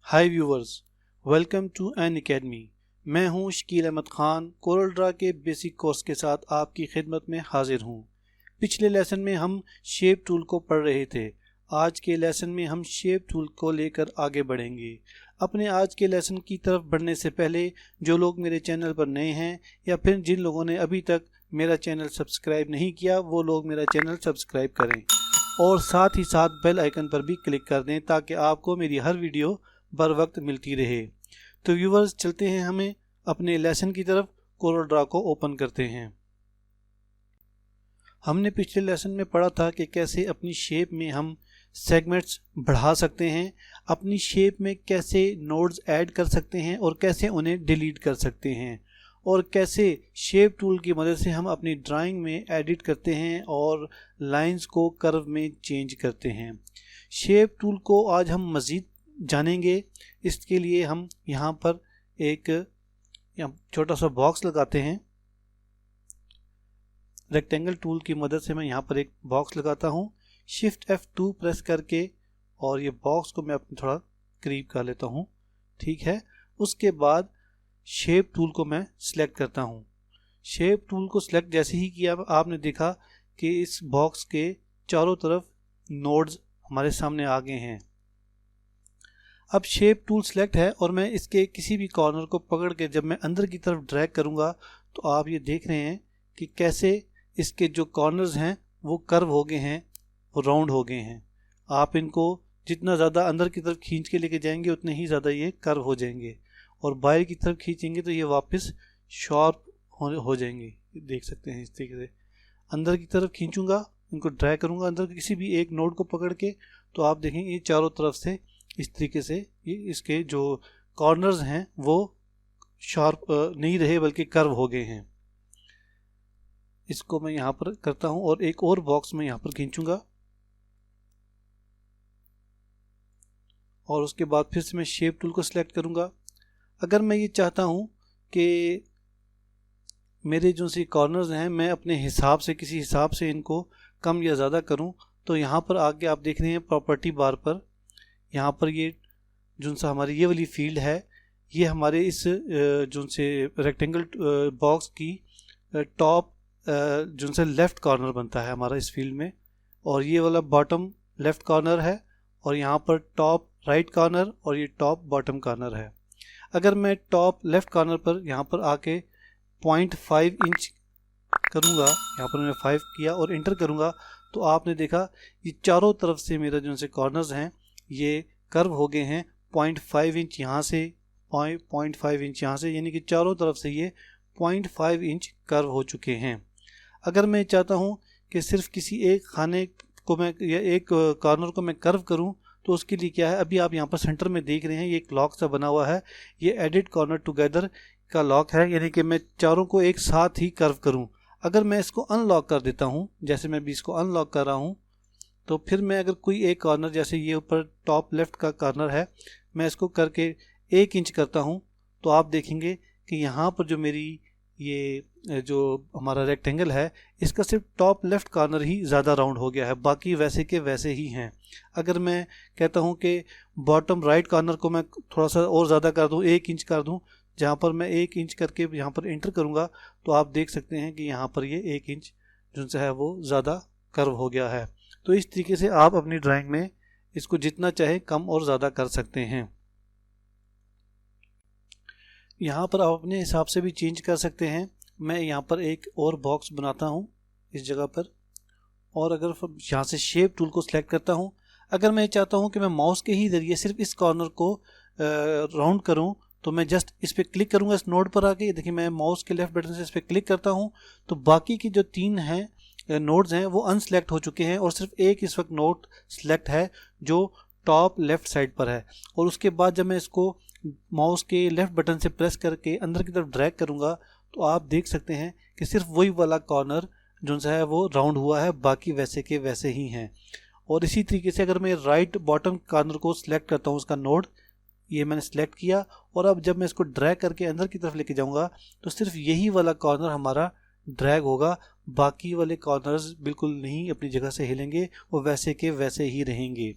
Hi viewers, welcome to N academy. मैं हूं Shakeel Ahmed Khan, Corel Draw के बेसिक कोर्स के साथ आपकी खिदमत में हाजिर हूं। पिछले लेसन में हम शेप टूल को पढ़ रहे थे। आज के लेसन में हम शेप टूल को लेकर आगे बढ़ेंगे। अपने आज के लेसन की तरफ बढ़ने से पहले जो लोग मेरे चैनल पर नए हैं या फिर जिन लोगों ने अभी तक मेरा चैनल सब्सक्राइब नहीं किया वो लोग मेरा चैनल सब्सक्राइब करें और साथ ही साथ बेल आइकन पर भी क्लिक कर दें ताकि आपको मेरी हर वीडियो बर वक्त मिलती रहे। तो व्यूवर्स, चलते हैं हमें अपने लेसन की तरफ। कोरल ड्रा को ओपन करते हैं। हमने पिछले लेसन में पढ़ा था कि कैसे अपनी शेप में हम सेगमेंट्स बढ़ा सकते हैं, अपनी शेप में कैसे नोड्स ऐड कर सकते हैं और कैसे उन्हें डिलीट कर सकते हैं, और कैसे शेप टूल की मदद से हम अपनी ड्राइंग में एडिट करते हैं और लाइंस को कर्व में चेंज करते हैं। शेप टूल को आज हम मज़ीद जानेंगे। इसके लिए हम यहाँ पर एक छोटा सा बॉक्स लगाते हैं। रेक्टेंगल टूल की मदद से मैं यहाँ पर एक बॉक्स लगाता हूँ। शिफ्ट F2 प्रेस करके और ये बॉक्स को मैं अपने थोड़ा करीब कर लेता हूँ। ठीक है। उसके बाद शेप टूल को मैं सिलेक्ट करता हूँ। शेप टूल को सिलेक्ट जैसे ही किया आपने देखा कि इस बॉक्स के चारों तरफ नोड्स हमारे सामने आ गए हैं। अब शेप टूल सिलेक्ट है और मैं इसके किसी भी कॉर्नर को पकड़ के जब मैं अंदर की तरफ ड्रैग करूंगा तो आप ये देख रहे हैं कि कैसे इसके जो कॉर्नर्स हैं वो कर्व हो गए हैं, वो राउंड हो गए हैं। आप इनको जितना ज़्यादा अंदर की तरफ खींच के लेके जाएंगे उतने ही ज़्यादा ये कर्व हो जाएंगे, और बाहर की तरफ खींचेंगे तो ये वापस शार्प हो जाएंगे। देख सकते हैं इस तरीके से अंदर की तरफ खींचूंगा, इनको ड्रैग करूंगा अंदर किसी भी एक नोड को पकड़ के, तो आप देखेंगे ये चारों तरफ से इस तरीके से ये इसके जो कॉर्नर्स हैं वो शार्प नहीं रहे बल्कि कर्व हो गए हैं। इसको मैं यहाँ पर करता हूँ और एक और बॉक्स में यहाँ पर खींचूंगा और उसके बाद फिर से मैं शेप टूल को सिलेक्ट करूँगा। अगर मैं ये चाहता हूँ कि मेरे जो सी कॉर्नर्स हैं मैं अपने हिसाब से किसी हिसाब से इनको कम या ज़्यादा करूँ, तो यहाँ पर आगे आप देख रहे हैं प्रॉपर्टी बार पर यहाँ पर ये जो सा हमारी ये वाली फील्ड है, ये हमारे इस जो से रेक्टेंगल बॉक्स की टॉप जो से लेफ़्ट कॉर्नर बनता है हमारा इस फील्ड में, और ये वाला बॉटम लेफ़्ट कॉर्नर है, और यहाँ पर टॉप राइट कॉर्नर और ये टॉप बॉटम कॉर्नर है। अगर मैं टॉप लेफ़्ट कॉर्नर पर यहाँ पर आके 0.5 इंच करूँगा, यहाँ पर मैंने 5 किया और इंटर करूँगा, तो आपने देखा ये चारों तरफ से मेरा जो से कॉर्नर्स हैं ये कर्व हो गए हैं। 0.5 इंच यहाँ से, 0.5 इंच यहाँ से, यानी कि चारों तरफ से ये 0.5 इंच कर्व हो चुके हैं। अगर मैं चाहता हूँ कि सिर्फ किसी एक खाने को मैं या एक कॉर्नर को मैं कर्व करूँ, तो उसके लिए क्या है, अभी आप यहाँ पर सेंटर में देख रहे हैं ये एक लॉक सा बना हुआ है, ये एडिट कॉर्नर टुगेदर का लॉक है, यानी कि मैं चारों को एक साथ ही कर्व करूँ। अगर मैं इसको अनलॉक कर देता हूँ, जैसे मैं भी इसको अनलॉक कर रहा हूँ, तो फिर मैं अगर कोई एक कॉर्नर, जैसे ये ऊपर टॉप लेफ़्ट का कॉर्नर है, मैं इसको करके 1 इंच करता हूँ, तो आप देखेंगे कि यहाँ पर जो मेरी ये जो हमारा रेक्टेंगल है इसका सिर्फ टॉप लेफ़्ट कॉर्नर ही ज़्यादा राउंड हो गया है, बाकी वैसे के वैसे ही हैं। अगर मैं कहता हूँ कि बॉटम राइट कॉर्नर को मैं थोड़ा सा और ज़्यादा कर दूँ, 1 इंच कर दूँ, जहाँ पर मैं 1 इंच करके यहाँ पर इंटर करूँगा, तो आप देख सकते हैं कि यहाँ पर ये 1 इंच जो है वो ज़्यादा कर्व हो गया है। तो इस तरीके से आप अपनी ड्राइंग में इसको जितना चाहे कम और ज़्यादा कर सकते हैं। यहाँ पर आप अपने हिसाब से भी चेंज कर सकते हैं। मैं यहाँ पर एक और बॉक्स बनाता हूँ इस जगह पर, और अगर यहाँ से शेप टूल को सिलेक्ट करता हूँ, अगर मैं चाहता हूँ कि मैं माउस के ही ज़रिए सिर्फ इस कॉर्नर को राउंड करूँ, तो मैं जस्ट इस पर क्लिक करूँगा इस नोड पर आके। देखिए मैं माउस के लेफ़्ट बटन से इस पर क्लिक करता हूँ तो बाकी की जो 3 हैं नोड्स हैं वो अनसेलेक्ट हो चुके हैं, और सिर्फ एक इस वक्त नोड सेलेक्ट है जो टॉप लेफ़्ट साइड पर है। और उसके बाद जब मैं इसको माउस के लेफ़्ट बटन से प्रेस करके अंदर की तरफ ड्रैग करूँगा, तो आप देख सकते हैं कि सिर्फ वही वाला कॉर्नर जो है वो राउंड हुआ है, बाकी वैसे के वैसे ही हैं। और इसी तरीके से अगर मैं राइट बॉटम कॉर्नर को सिलेक्ट करता हूँ, उसका नोड ये मैंने सेलेक्ट किया, और अब जब मैं इसको ड्रैग करके अंदर की तरफ लेके जाऊँगा तो सिर्फ यही वाला कॉर्नर हमारा ड्रैग होगा, बाकी वाले कॉर्नर्स बिल्कुल नहीं अपनी जगह से हिलेंगे, वो वैसे के वैसे ही रहेंगे।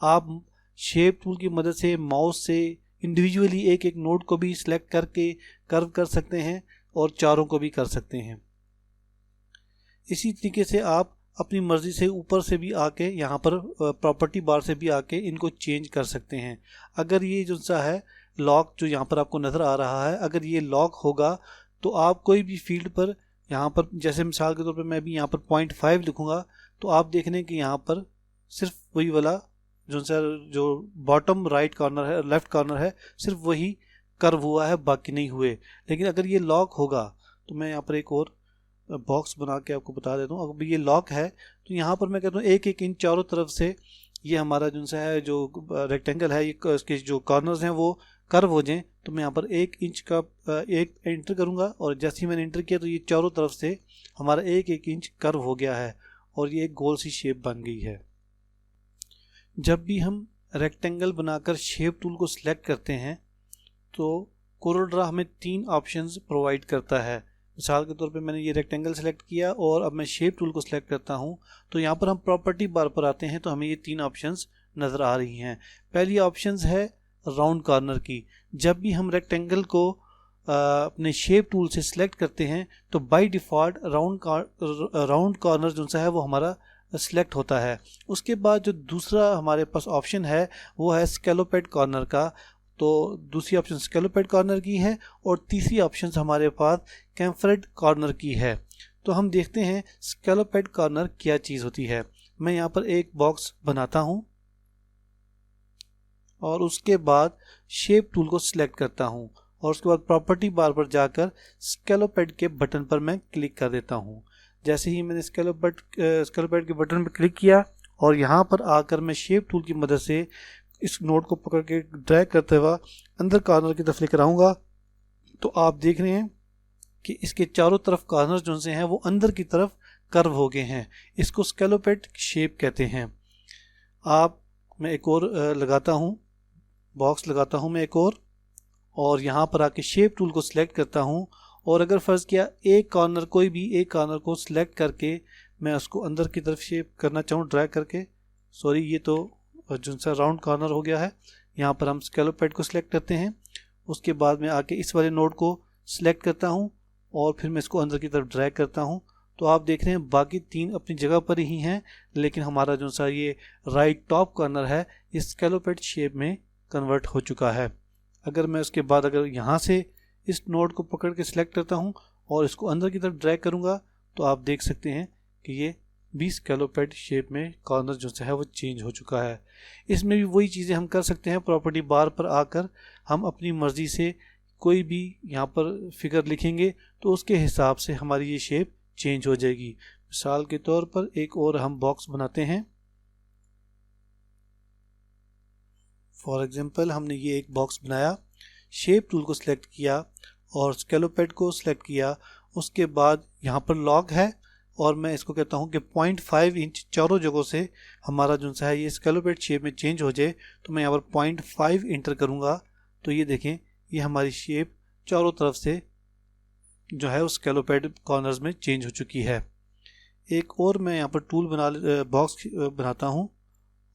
आप शेप टूल की मदद से माउस से इंडिविजुअली एक एक नोड को भी सिलेक्ट करके कर्व कर सकते हैं और चारों को भी कर सकते हैं। इसी तरीके से आप अपनी मर्ज़ी से ऊपर से भी आके यहाँ पर प्रॉपर्टी बार से भी आके इनको चेंज कर सकते हैं। अगर ये जो सा है लॉक जो यहाँ पर आपको नज़र आ रहा है, अगर ये लॉक होगा तो आप कोई भी फील्ड पर यहाँ पर, जैसे मिसाल के तौर पर मैं भी यहाँ पर 0.5 लिखूँगा, तो आप देख लें कि यहाँ पर सिर्फ वही वाला जो बॉटम राइट कॉर्नर है, लेफ्ट कॉर्नर है, सिर्फ वही कर्व हुआ है, बाकी नहीं हुए। लेकिन अगर ये लॉक होगा तो मैं यहाँ पर एक और बॉक्स बना के आपको बता देता हूँ। अगर ये लॉक है तो यहाँ पर मैं कहता हूँ एक एक इंच चारों तरफ से ये हमारा जो है जो रेक्टेंगल है, ये इसके जो कॉर्नर्स हैं वो कर्व हो जाएं। तो मैं यहाँ पर 1 इंच का एक एंटर करूँगा और जैसे ही मैंने एंटर किया तो ये चारों तरफ से हमारा 1-1 इंच कर्व हो गया है और ये एक गोल सी शेप बन गई है। जब भी हम रेक्टेंगल बनाकर शेप टूल को सिलेक्ट करते हैं तो कोरलड्रा हमें 3 ऑप्शंस प्रोवाइड करता है। मिसाल के तौर पे मैंने ये रेक्टेंगल सेलेक्ट किया और अब मैं शेप टूल को सिलेक्ट करता हूँ, तो यहाँ पर हम प्रॉपर्टी बार पर आते हैं तो हमें ये 3 ऑप्शंस नज़र आ रही हैं। पहली ऑप्शंस है राउंड कॉर्नर की। जब भी हम रेक्टेंगल को अपने शेप टूल से सिलेक्ट करते हैं तो बाय डिफ़ॉल्ट राउंड कॉर्नर जो सा है वो हमारा सिलेक्ट होता है। उसके बाद जो दूसरा हमारे पास ऑप्शन है वो है स्कैलोपेड कॉर्नर का। तो दूसरी ऑप्शन स्कैलोपेड कॉर्नर की है और तीसरी ऑप्शन हमारे पास कैम्फर्ड कॉर्नर की है। तो हम देखते हैं स्कैलोपेड कॉर्नर क्या चीज़ होती है। मैं यहाँ पर एक बॉक्स बनाता हूँ और उसके बाद शेप टूल को सिलेक्ट करता हूँ और उसके बाद प्रॉपर्टी बार पर जाकर स्कैलोपेड के बटन पर मैं क्लिक कर देता हूँ। जैसे ही मैंने स्कैलोपेड के बटन पर क्लिक किया और यहाँ पर आकर मैं शेप टूल की मदद से इस नोट को पकड़ के ड्रैग करते हुए अंदर कॉर्नर की तरफ लेकर आऊँगा, तो आप देख रहे हैं कि इसके चारों तरफ कॉर्नर जो से हैं वो अंदर की तरफ कर्व हो गए हैं। इसको स्कैलोपेड शेप कहते हैं। मैं एक और लगाता हूँ, बॉक्स लगाता हूँ मैं एक और यहाँ पर आके शेप टूल को सिलेक्ट करता हूँ और अगर फ़र्ज़ किया कोई भी एक कॉर्नर को सिलेक्ट करके मैं उसको अंदर की तरफ शेप करना चाहूँ ड्रैग करके, सॉरी ये तो जो सा राउंड कॉर्नर हो गया है। यहाँ पर हम स्कैलोपेड को सिलेक्ट करते हैं, उसके बाद में आके इस वाले नोड को सिलेक्ट करता हूँ और फिर मैं इसको अंदर की तरफ ड्रैग करता हूँ। तो आप देख रहे हैं बाकी 3 अपनी जगह पर ही हैं, लेकिन हमारा जो सा ये राइट टॉप कॉर्नर है इस स्कैलोपेड शेप में कन्वर्ट हो चुका है। अगर मैं उसके बाद अगर यहाँ से इस नोड को पकड़ के सिलेक्ट करता हूँ और इसको अंदर की तरफ ड्रैग करूँगा तो आप देख सकते हैं कि ये 20 स्कैलोपेड शेप में कॉर्नर जो है वो चेंज हो चुका है। इसमें भी वही चीज़ें हम कर सकते हैं। प्रॉपर्टी बार पर आकर हम अपनी मर्ज़ी से कोई भी यहाँ पर फिगर लिखेंगे तो उसके हिसाब से हमारी ये शेप चेंज हो जाएगी। मिसाल के तौर पर एक और हम बॉक्स बनाते हैं। फॉर एग्जांपल हमने ये एक बॉक्स बनाया, शेप टूल को सिलेक्ट किया और स्कैलोपेड को सिलेक्ट किया, उसके बाद यहाँ पर लॉक है और मैं इसको कहता हूँ कि 0.5 इंच चारों जगहों से हमारा जो सा है ये स्कैलोपेड शेप में चेंज हो जाए। तो मैं यहाँ पर 0.5 इंटर करूँगा तो ये देखें ये हमारी शेप चारों तरफ से जो है उस स्कैलोपेड कॉर्नर्स में चेंज हो चुकी है। एक और मैं यहाँ पर बॉक्स बनाता हूँ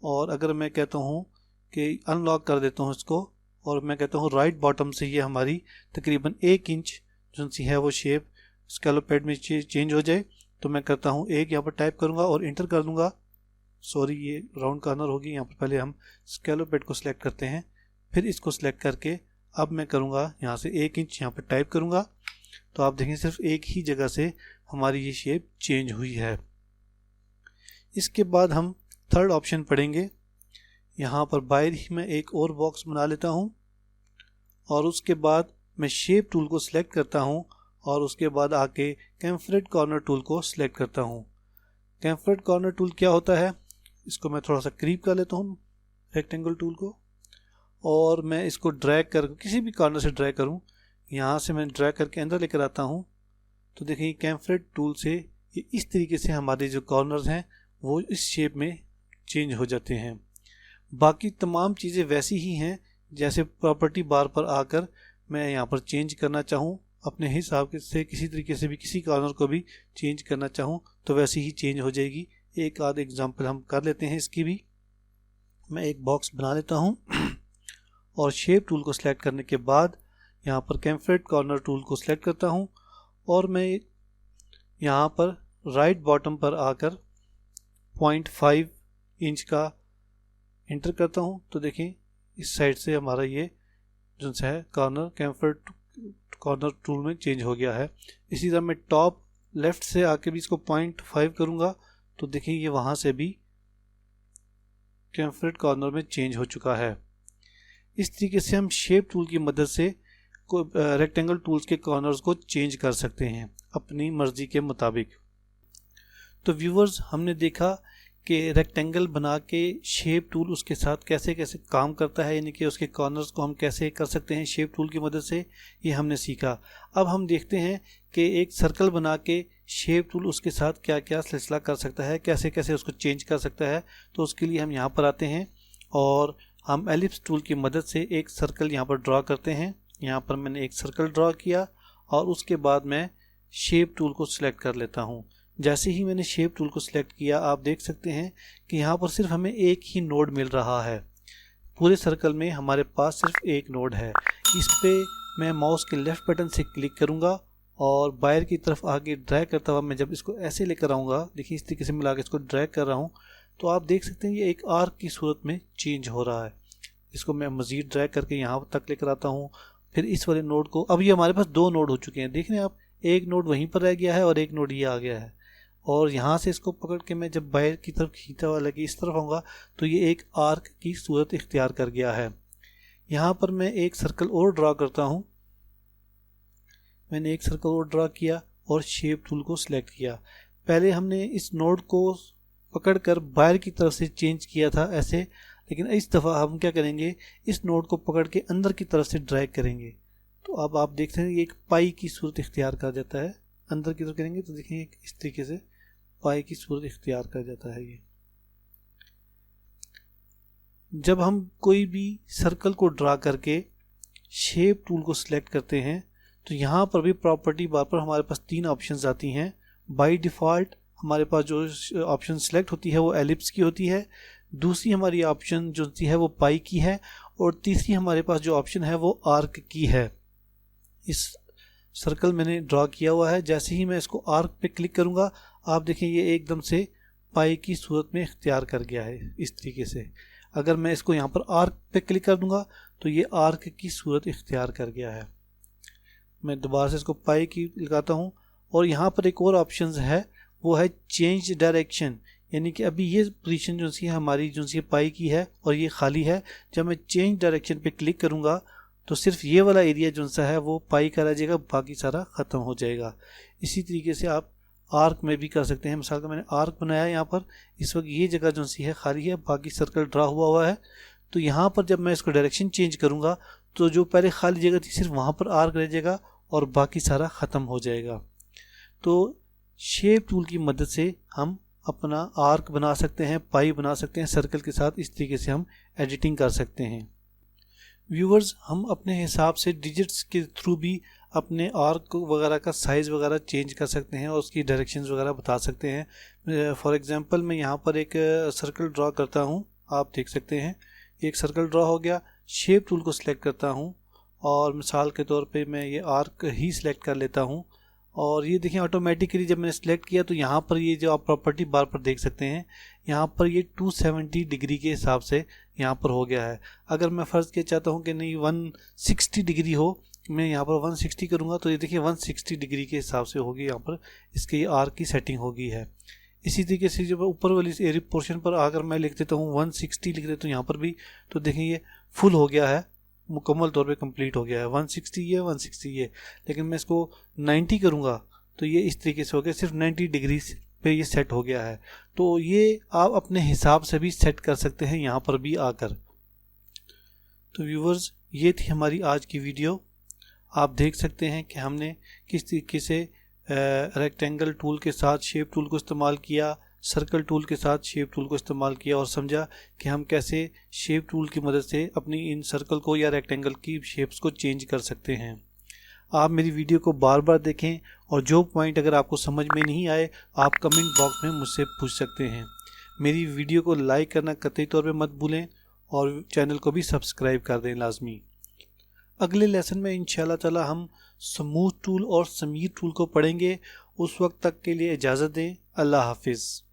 और अगर मैं कहता हूँ कि अनलॉक कर देता हूँ इसको और मैं कहता हूँ राइट बॉटम से ये हमारी तकरीबन 1 इंच जो सी है वो शेप स्कैलोपेड में चेंज हो जाए, तो मैं करता हूँ यहाँ पर टाइप करूँगा और इंटर कर दूँगा। सॉरी ये राउंड कॉर्नर होगी। यहाँ पर पहले हम स्कैलोपेड को सिलेक्ट करते हैं, फिर इसको सिलेक्ट करके अब मैं करूँगा यहाँ से 1 इंच यहाँ पर टाइप करूँगा। तो आप देखें सिर्फ एक ही जगह से हमारी ये शेप चेंज हुई है। इसके बाद हम थर्ड ऑप्शन पढ़ेंगे। यहाँ पर बाहर ही मैं एक और बॉक्स बना लेता हूँ और उसके बाद मैं शेप टूल को सिलेक्ट करता हूँ और उसके बाद आके कैम्फर्ड कॉर्नर टूल को सिलेक्ट करता हूँ। कैम्फर्ड कॉर्नर टूल क्या होता है, इसको मैं थोड़ा सा करीब कर लेता हूँ रेक्टेंगल टूल को और मैं इसको ड्रैग कर किसी भी कॉर्नर से ड्रैग करूँ, यहाँ से मैं ड्रैग करके अंदर लेकर आता हूँ। तो देखिए कैम्फर्ड टूल से ये इस तरीके से हमारे जो कॉर्नर्स हैं वो इस शेप में चेंज हो जाते हैं। बाकी तमाम चीज़ें वैसी ही हैं, जैसे प्रॉपर्टी बार पर आकर मैं यहाँ पर चेंज करना चाहूँ अपने हिसाब से, किसी तरीके से भी किसी कॉर्नर को भी चेंज करना चाहूँ तो वैसी ही चेंज हो जाएगी। एक आध एग्जांपल हम कर लेते हैं इसकी भी। मैं एक बॉक्स बना लेता हूँ और शेप टूल को सिलेक्ट करने के बाद यहाँ पर कैमफ्रेट कॉर्नर टूल को सिलेक्ट करता हूँ और मैं यहाँ पर राइट बॉटम पर आकर 0.5 इंच का इंटर करता हूँ। तो देखें इस साइड से हमारा ये जो है कॉर्नर कैमफ्रेट कॉर्नर टूल में चेंज हो गया है। इसी तरह मैं टॉप लेफ्ट से आके भी इसको 0.5 करूँगा तो देखिए ये वहाँ से भी कैमफ्रेट कॉर्नर में चेंज हो चुका है। इस तरीके से हम शेप टूल की मदद से रेक्टेंगल टूल्स के कॉर्नर्स को चेंज कर सकते हैं अपनी मर्जी के मुताबिक। तो व्यूवर्स, हमने देखा कि रेक्टेंगल बना के शेप टूल उसके साथ कैसे कैसे काम करता है, यानी कि उसके कॉर्नर्स को हम कैसे कर सकते हैं शेप टूल की मदद से, ये हमने सीखा। अब हम देखते हैं कि एक सर्कल बना के शेप टूल उसके साथ क्या क्या सिलसिला कर सकता है, कैसे कैसे उसको चेंज कर सकता है। तो उसके लिए हम यहाँ पर आते हैं और हम एलिप्स टूल की मदद से एक सर्कल यहाँ पर ड्रॉ करते हैं। यहाँ पर मैंने एक सर्कल ड्रॉ किया और उसके बाद मैं शेप टूल को सिलेक्ट कर लेता हूँ। जैसे ही मैंने शेप टूल को सिलेक्ट किया आप देख सकते हैं कि यहाँ पर सिर्फ हमें एक ही नोड मिल रहा है। पूरे सर्कल में हमारे पास सिर्फ एक नोड है। इस पे मैं माउस के लेफ्ट बटन से क्लिक करूँगा और बाहर की तरफ आगे ड्रैग करता हुआ मैं जब इसको ऐसे लेकर आऊँगा, देखिए इस तरीके से मिला के इसको ड्रैग कर रहा हूँ, तो आप देख सकते हैं ये एक आर्क की सूरत में चेंज हो रहा है। इसको मैं मज़ीद ड्रैग करके यहाँ तक लेकर आता हूँ। फिर इस वाले नोड को, अब ये हमारे पास दो नोड हो चुके हैं, देख रहे हैं आप, एक नोड वहीं पर रह गया है और एक नोड ये आ गया है। और यहाँ से इसको पकड़ के मैं जब बाहर की तरफ खींचा हुआ लगे इस तरफ आऊँगा तो ये एक आर्क की सूरत इख्तियार कर गया है। यहाँ पर मैं एक सर्कल और ड्रा करता हूँ। मैंने एक सर्कल और ड्रा किया और शेप टूल को सिलेक्ट किया। पहले हमने इस नोड को पकड़कर बाहर की तरफ से चेंज किया था ऐसे, लेकिन इस दफ़ा हम क्या करेंगे, इस नोड को पकड़ के अंदर की तरफ से ड्रैग करेंगे। तो अब आप देखते हैं ये एक पाई की सूरत इख्तियार कर जाता है। अंदर की तरफ करेंगे तो देखेंगे इस तरीके से पाई की सूरत इख्तियार कर जाता है। ये जब हम कोई भी सर्कल को ड्रा करके शेप टूल को सिलेक्ट करते हैं तो यहाँ पर भी प्रॉपर्टी बार पर हमारे पास तीन ऑप्शंस आती हैं। बाय डिफ़ॉल्ट हमारे पास जो ऑप्शन सिलेक्ट होती है वो एलिप्स की होती है, दूसरी हमारी ऑप्शन जो होती है वो पाई की है, और तीसरी हमारे पास जो ऑप्शन है वो आर्क की है। इस सर्कल मैंने ड्रॉ किया हुआ है। जैसे ही मैं इसको आर्क पे क्लिक करूँगा आप देखें ये एकदम से पाई की सूरत में इख्तियार कर गया है इस तरीके से। अगर मैं इसको यहाँ पर आर्क पे क्लिक कर दूँगा तो ये आर्क की सूरत इख्तियार कर गया है। मैं दोबारा से इसको पाई की लगाता हूँ और यहाँ पर एक और ऑप्शन है, वो है चेंज डायरेक्शन, यानी कि अभी ये पोजीशन जो सी हमारी जो सी पाई की है और ये खाली है। जब मैं चेंज डायरेक्शन पे क्लिक करूँगा तो सिर्फ ये वाला एरिया जो सा है वो पाई का रह जाएगा, बाकी सारा ख़त्म हो जाएगा। इसी तरीके से आप आर्क में भी कर सकते हैं। मिसाल का मैंने आर्क बनाया यहाँ पर, इस वक्त ये जगह जो सी है खाली है, बाकी सर्कल ड्रा हुआ है। तो यहाँ पर जब मैं इसको डायरेक्शन चेंज करूँगा तो जो पहले खाली जगह थी सिर्फ वहाँ पर आर्क रह जाएगा और बाकी सारा ख़त्म हो जाएगा। तो शेप टूल की मदद से हम अपना आर्क बना सकते हैं, पाई बना सकते हैं सर्कल के साथ। इस तरीके से हम एडिटिंग कर सकते हैं। व्यूवर्स, हम अपने हिसाब से डिजिट्स के थ्रू भी अपने आर्क वगैरह का साइज़ वगैरह चेंज कर सकते हैं और उसकी डायरेक्शंस वगैरह बता सकते हैं। फॉर एग्जांपल मैं यहाँ पर एक सर्कल ड्रॉ करता हूँ, आप देख सकते हैं एक सर्कल ड्रॉ हो गया। शेप टूल को सिलेक्ट करता हूँ और मिसाल के तौर पे मैं ये आर्क ही सिलेक्ट कर लेता हूँ और ये देखें ऑटोमेटिकली जब मैंने सेलेक्ट किया तो यहाँ पर ये जो आप प्रॉपर्टी बार पर देख सकते हैं, यहाँ पर ये 270 डिग्री के हिसाब से यहाँ पर हो गया है। अगर मैं फ़र्ज़ किया चाहता हूँ कि नहीं 160 डिग्री हो, मैं यहाँ पर 160 करूँगा तो ये देखिए 160 डिग्री के हिसाब से होगी, यहाँ पर इसके ये आर्क की सेटिंग होगी है। इसी तरीके से जब ऊपर वाली एरिया पोर्शन पर आकर मैं लिख देता हूँ 160 लिख देता हूँ यहाँ पर भी, तो देखें ये फुल हो गया है, मुकम्मल तौर पे कंप्लीट हो गया है। 160 ये 160 ये, लेकिन मैं इसको 90 करूँगा तो ये इस तरीके से हो गया, सिर्फ 90 डिग्री पे ये सेट हो गया है। तो ये आप अपने हिसाब से भी सेट कर सकते हैं यहाँ पर भी आकर। तो व्यूवर्स, ये थी हमारी आज की वीडियो। आप देख सकते हैं कि हमने किस तरीके से रेक्टेंगल टूल के साथ शेप टूल को इस्तेमाल किया, सर्कल टूल के साथ शेप टूल को इस्तेमाल किया और समझा कि हम कैसे शेप टूल की मदद से अपनी इन सर्कल को या रेक्टेंगल की शेप्स को चेंज कर सकते हैं। आप मेरी वीडियो को बार बार देखें और जो पॉइंट अगर आपको समझ में नहीं आए आप कमेंट बॉक्स में मुझसे पूछ सकते हैं। मेरी वीडियो को लाइक करना कतई तौर पे मत भूलें और चैनल को भी सब्सक्राइब कर दें लाजमी। अगले लेसन में इंशाल्लाह ताला हम स्मूथ टूल और समीर टूल को पढ़ेंगे। उस वक्त तक के लिए इजाज़त दें। अल्लाह हाफिज़।